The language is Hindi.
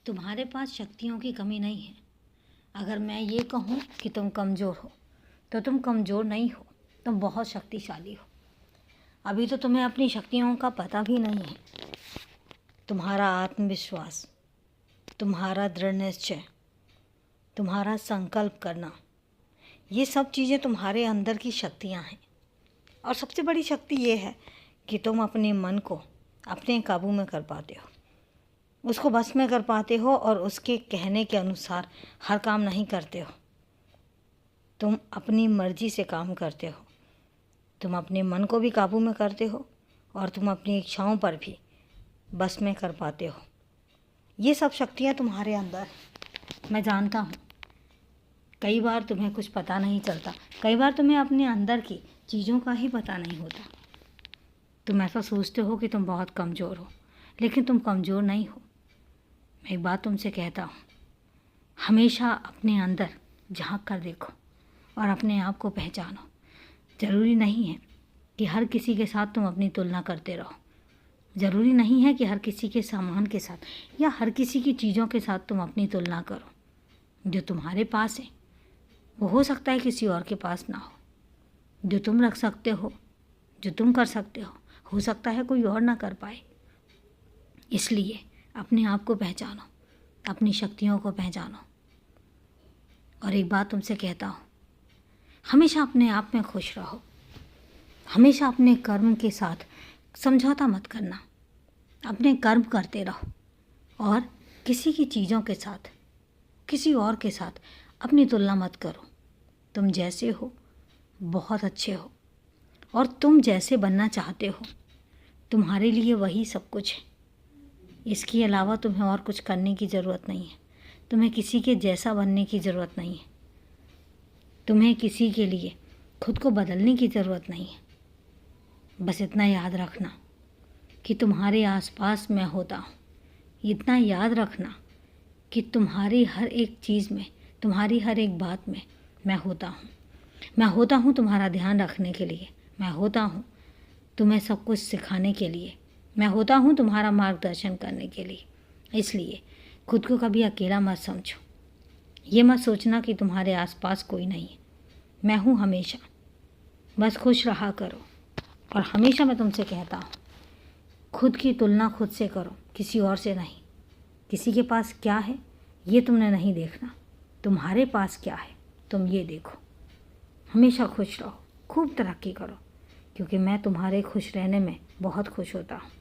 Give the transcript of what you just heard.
तुम्हारे पास शक्तियों की कमी नहीं है। अगर मैं ये कहूँ कि तुम कमज़ोर हो तो तुम कमज़ोर नहीं हो, तुम बहुत शक्तिशाली हो। अभी तो तुम्हें अपनी शक्तियों का पता भी नहीं है। तुम्हारा आत्मविश्वास, तुम्हारा दृढ़ निश्चय, तुम्हारा संकल्प करना, ये सब चीज़ें तुम्हारे अंदर की शक्तियाँ हैं। और सबसे बड़ी शक्ति ये है कि तुम अपने मन को अपने काबू में कर पाते हो, उसको बस में कर पाते हो और उसके कहने के अनुसार हर काम नहीं करते हो। तुम अपनी मर्ज़ी से काम करते हो, तुम अपने मन को भी काबू में करते हो और तुम अपनी इच्छाओं पर भी बस में कर पाते हो। ये सब शक्तियाँ तुम्हारे अंदर मैं जानता हूँ। कई बार तुम्हें कुछ पता नहीं चलता, कई बार तुम्हें अपने अंदर की चीज़ों का ही पता नहीं होता। तुम ऐसा सोचते हो कि तुम बहुत कमज़ोर हो, लेकिन तुम कमज़ोर नहीं हो। मैं एक बात तुमसे कहता हूँ, हमेशा अपने अंदर झांक कर देखो और अपने आप को पहचानो। ज़रूरी नहीं है कि हर किसी के साथ तुम अपनी तुलना करते रहो। ज़रूरी नहीं है कि हर किसी के सामान के साथ या हर किसी की चीज़ों के साथ तुम अपनी तुलना करो। जो तुम्हारे पास है वो हो सकता है किसी और के पास ना हो। जो तुम रख सकते हो, जो तुम कर सकते हो सकता है कोई और ना कर पाए। इसलिए अपने आप को पहचानो, अपनी शक्तियों को पहचानो। और एक बात तुमसे कहता हूँ, हमेशा अपने आप में खुश रहो। हमेशा अपने कर्म के साथ समझौता मत करना। अपने कर्म करते रहो और किसी की चीज़ों के साथ, किसी और के साथ अपनी तुलना मत करो। तुम जैसे हो बहुत अच्छे हो और तुम जैसे बनना चाहते हो तुम्हारे लिए वही सब कुछ है। इसके अलावा तुम्हें और कुछ करने की ज़रूरत नहीं है। तुम्हें किसी के जैसा बनने की ज़रूरत नहीं है। तुम्हें किसी के लिए खुद को बदलने की ज़रूरत नहीं है। बस इतना याद रखना कि तुम्हारे आसपास मैं होता हूँ। इतना याद रखना कि तुम्हारी हर एक चीज़ में, तुम्हारी हर एक बात में मैं होता हूँ। मैं होता हूँ तुम्हारा ध्यान रखने के लिए। मैं होता हूँ तुम्हें सब कुछ सिखाने के लिए। मैं होता हूँ तुम्हारा मार्गदर्शन करने के लिए। इसलिए खुद को कभी अकेला मत समझो। ये मत सोचना कि तुम्हारे आसपास कोई नहीं है। मैं हूँ हमेशा। बस खुश रहा करो। और हमेशा मैं तुमसे कहता हूँ, खुद की तुलना खुद से करो, किसी और से नहीं। किसी के पास क्या है ये तुमने नहीं देखना, तुम्हारे पास क्या है तुम ये देखो। हमेशा खुश रहो, खूब तरक्की करो, क्योंकि मैं तुम्हारे खुश रहने में बहुत खुश होता हूँ।